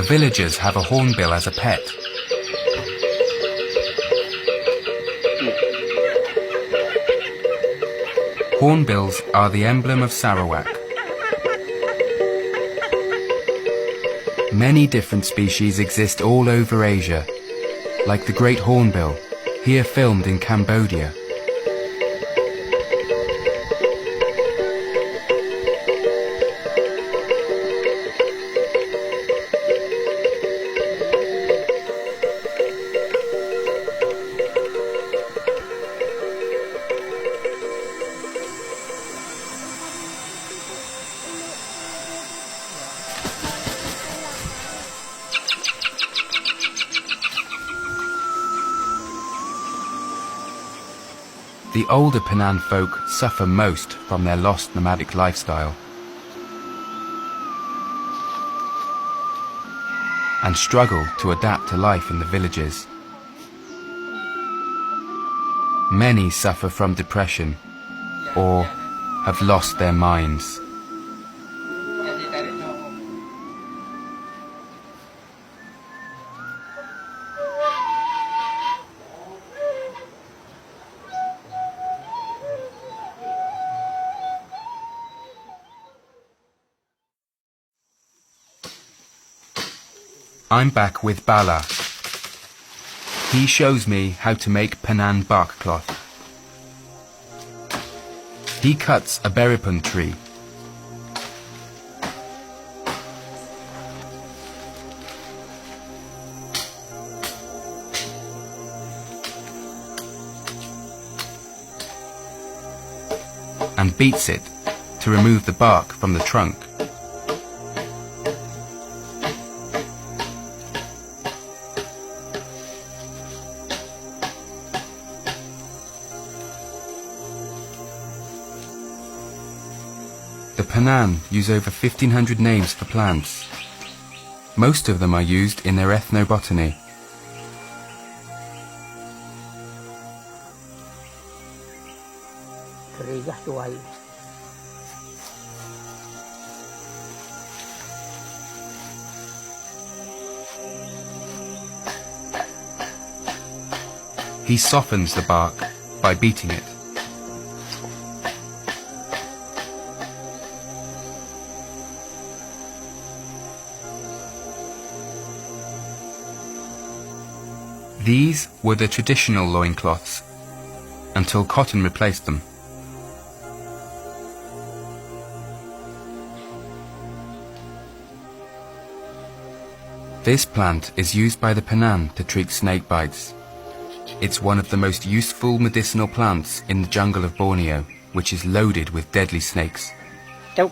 villagers have a hornbill as a pet. Hornbills are the emblem of Sarawak. Many different species exist all over Asia, like the great hornbill, here filmed in Cambodia. The older Punan folk suffer most from their lost nomadic lifestyle and struggle to adapt to life in the villages. Many suffer from depression or have lost their minds. I'm back with Bala. He shows me how to make Punan bark cloth. He cuts a beripun tree. And beats it to remove the bark from the trunk. The Punan use over 1,500 names for plants. Most of them are used in their ethnobotany. He softens the bark by beating it. These were the traditional loincloths, until cotton replaced them. This plant is used by the Punan to treat snake bites. It's one of the most useful medicinal plants in the jungle of Borneo, which is loaded with deadly snakes. You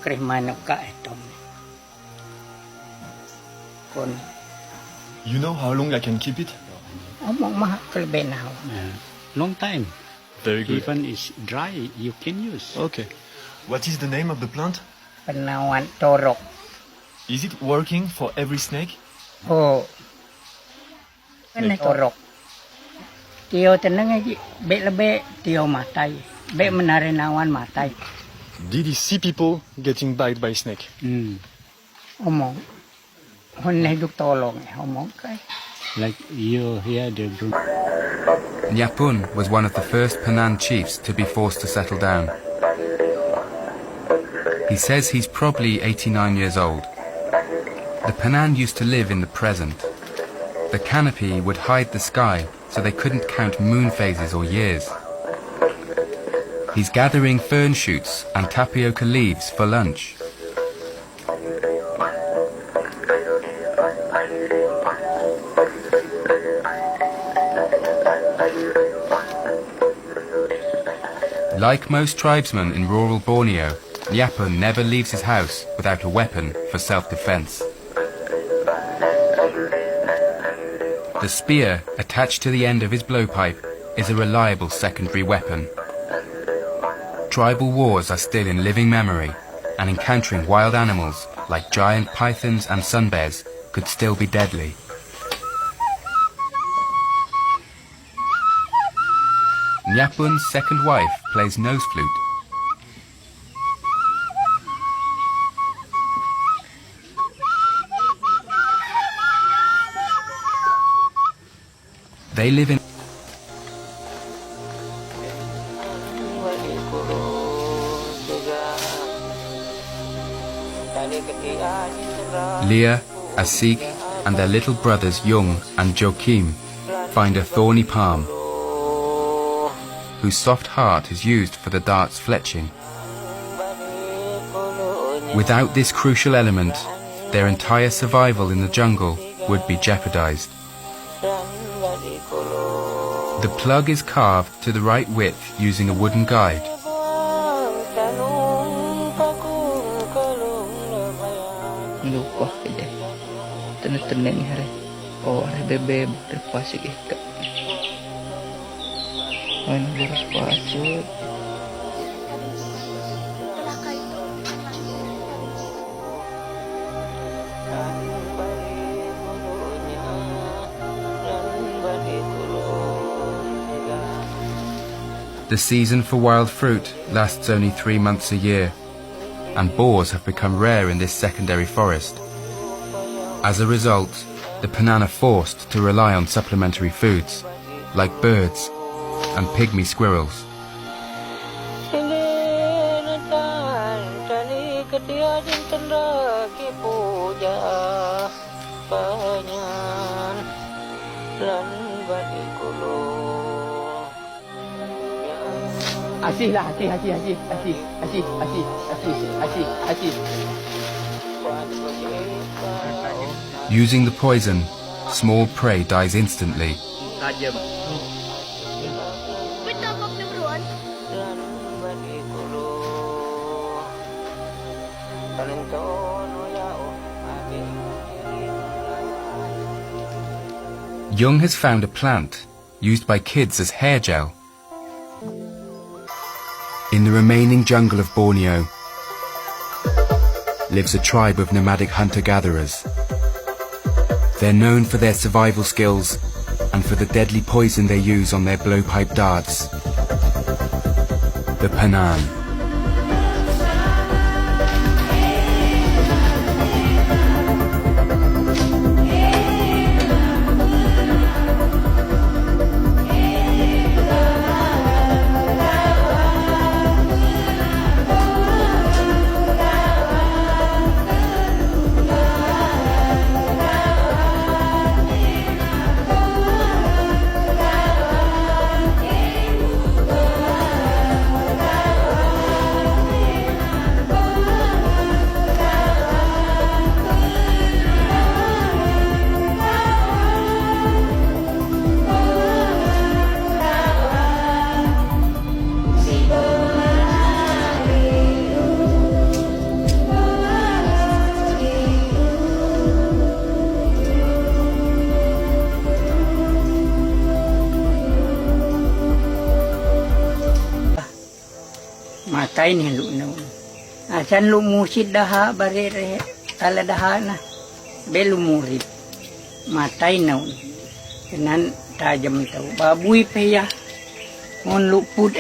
know how long I can keep it? Long time. Very good. Even it's dry, you can use. Okay. What is the name of the plant? Torok. Is it working for every snake? Oh. Torok. Tio tenang aja, be lebe tio matai, be menarinawan matai. Did you see people getting bite by snake? Omong, honne duk tolong, omong kai. Like you hear the group. Nyapun was one of the first Punan chiefs to be forced to settle down. He says he's probably 89 years old. The Punan used to live in the present. The canopy would hide the sky, so they couldn't count moon phases or years. He's gathering fern shoots and tapioca leaves for lunch. Like most tribesmen in rural Borneo, Nyapun never leaves his house without a weapon for self-defense. The spear attached to the end of his blowpipe is a reliable secondary weapon. Tribal wars are still in living memory, and encountering wild animals like giant pythons and sun bears could still be deadly. Nyapun's second wife plays nose flute. They live in Leah, Asik, and their little brothers Jung and Joachim find a thorny palm, whose soft heart is used for the dart's fletching. Without this crucial element, their entire survival in the jungle would be jeopardized. The plug is carved to the right width using a wooden guide. Lupa aja. Tenang hari. Oh, hari bebe terpasik ikat. Mana harus pasuk. The season for wild fruit lasts only 3 months a year, and boars have become rare in this secondary forest. As a result, the Punan are forced to rely on supplementary foods, like birds and pygmy squirrels. Asih lah, asih. Using the poison, small prey dies instantly. Tajam. Jung has found a plant used by kids as hair gel. In the remaining jungle of Borneo lives a tribe of nomadic hunter-gatherers. They're known for their survival skills and for the deadly poison they use on their blowpipe darts. The Punan. Matay ni lu na. Asan lu musid daha bare tala daha na. Belu murid. Matay na. Kenan tajam tau. Babuy pa ya. Ngon lupud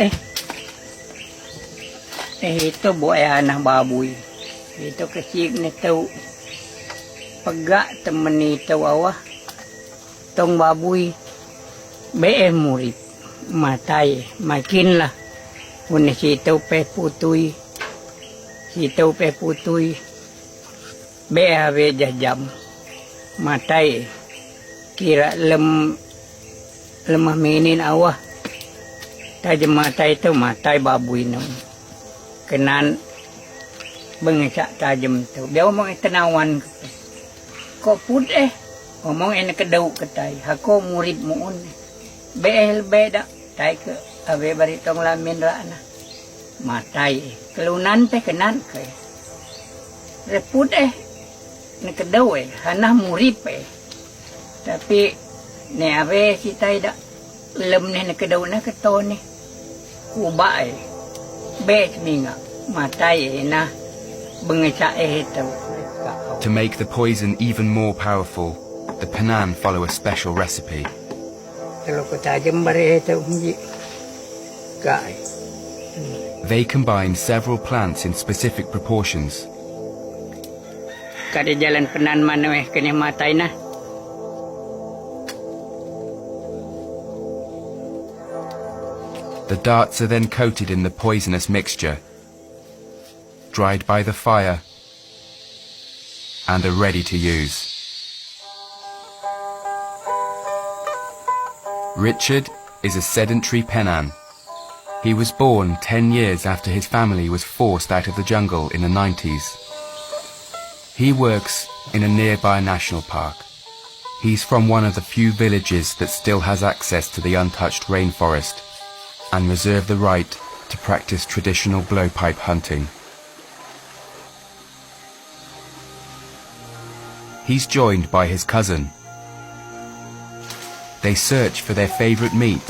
ito buhay anak babuy. Ito kasig na tau. Pagga temen ito awa. Tong babuy. Be murid. Matay. Makin lah. Una sitaw pe putuy, be ave jajam, matay, kira lemah minin awah, tajam matay tu matay babuy nung, kenan bengisa tajam tu, dia omong tenawan, kok pud omong kedaw ketay, hako murid muun, be beda, tay ke. Abe bari tong lamin rana matay kelunan pe kenan ke reput nekedaw hanah murid pe tapi ne abe si tay da lem ne nekedaw na keton kuba be minga matay na bengesa ito. To make the poison even more powerful, the Punan follow a special recipe. Kalau ko tajam bare ito They combine several plants in specific proportions. Kada jalan Punan mana kena matay na. The darts are then coated in the poisonous mixture, dried by the fire, and are ready to use. Richard is a sedentary Penan. He was born 10 years after his family was forced out of the jungle in the 90s. He works in a nearby national park. He's from one of the few villages that still has access to the untouched rainforest and reserve the right to practice traditional blowpipe hunting. He's joined by his cousin. They search for their favorite meat.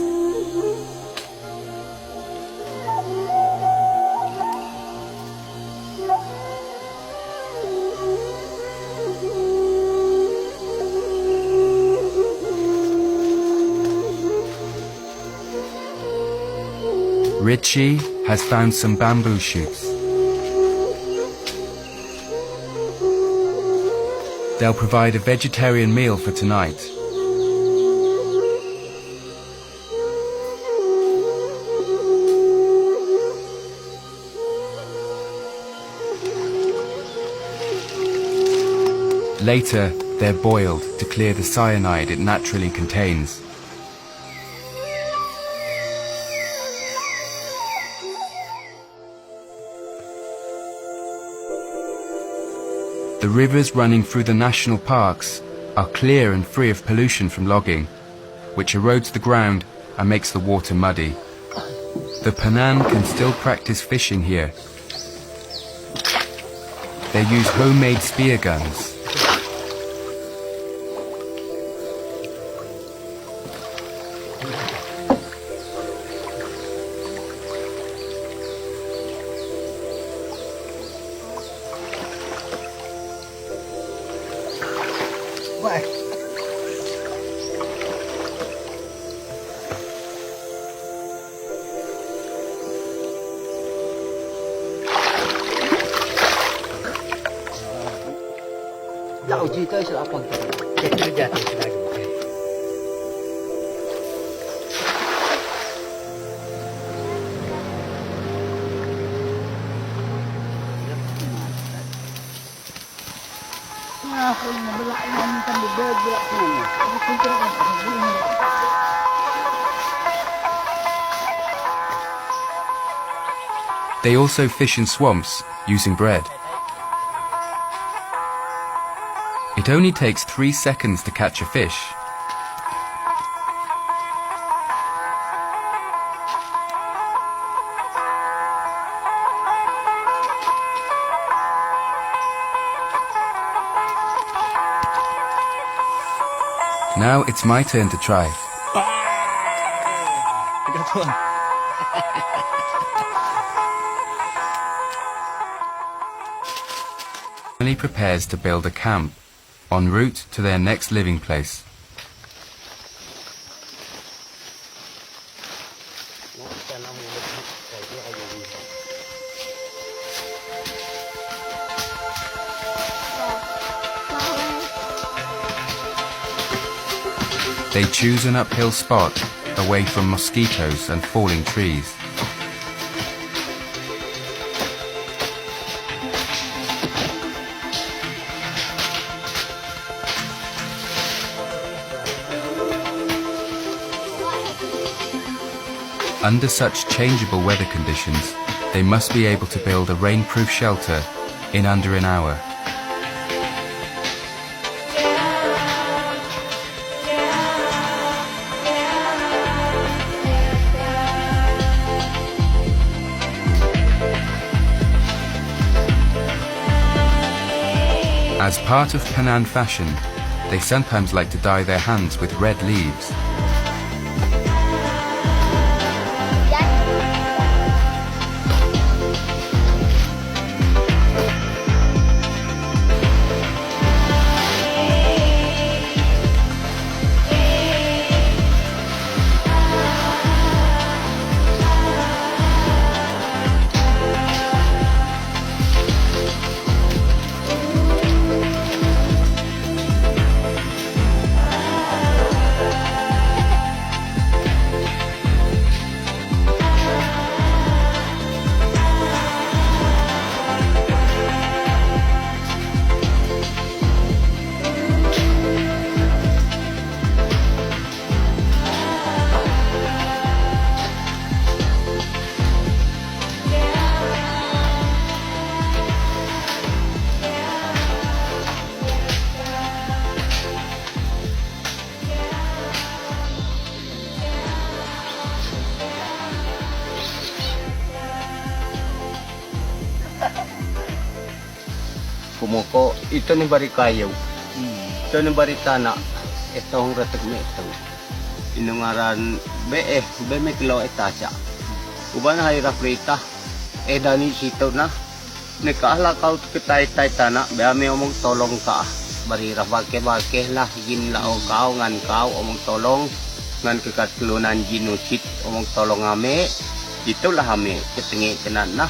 Richie has found some bamboo shoots. They'll provide a vegetarian meal for tonight. Later, they're boiled to clear the cyanide it naturally contains. The rivers running through the national parks are clear and free of pollution from logging, which erodes the ground and makes the water muddy. The Penan can still practice fishing here. They use homemade spear guns. They also fish in swamps using bread. It only takes 3 seconds to catch a fish. Now it's my turn to try. Family prepares to build a camp en route to their next living place. They choose an uphill spot away from mosquitoes and falling trees. Under such changeable weather conditions, they must be able to build a rainproof shelter in under an hour. As part of Penan fashion, they sometimes like to dye their hands with red leaves. kumoko ito ni barikayo. Ito ni baritana itong ratig na ito. Inungaran be me kilo etasya. Uban hay rafrita dani sito na nekaala kau kitay tana be ame omong tolong ka bari rafake lah ginlao kau ngan kau omong tolong ngan kekatlunan ginusit omong tolong ame itulah ame ketengi kenan nah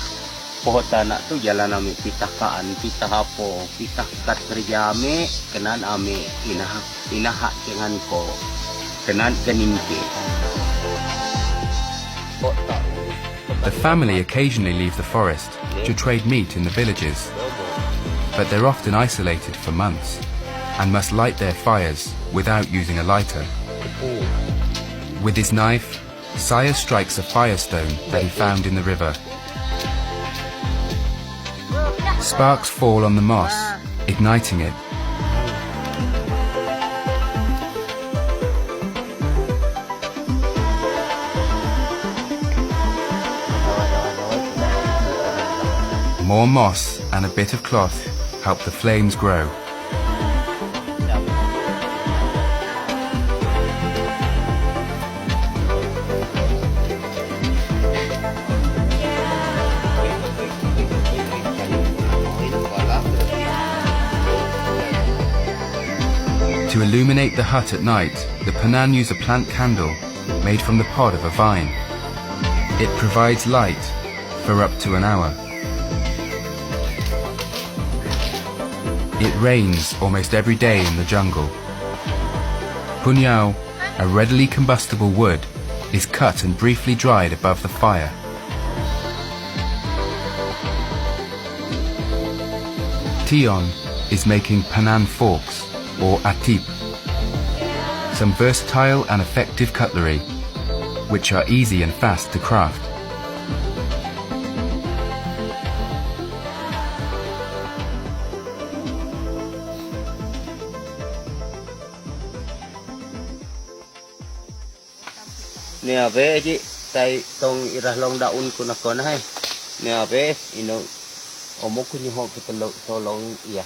pohotana tu jalan ame pitah kaan pitah hapo pitah kat kerja ame kenan ame inahak dengan ko kenan kenimke. The family occasionally leave the forest to trade meat in the villages, but they're often isolated for months and must light their fires without using a lighter. With his knife, Saya strikes a firestone that he found in the river. Sparks fall on the moss, igniting it. More moss and a bit of cloth help the flames grow. To illuminate the hut at night, the Punan use a plant candle made from the pod of a vine. It provides light for up to an hour. It rains almost every day in the jungle. Punyao, a readily combustible wood, is cut and briefly dried above the fire. Tion is making Punan forks, or atip, some versatile and effective cutlery, which are easy and fast to craft. Ni abe ji tai tong irah long daun kuna kona hai. Ni abe ino omok kunyi ho kita tolong iya.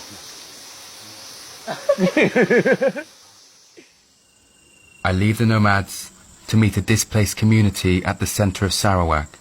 I leave the nomads to meet a displaced community at the center of Sarawak.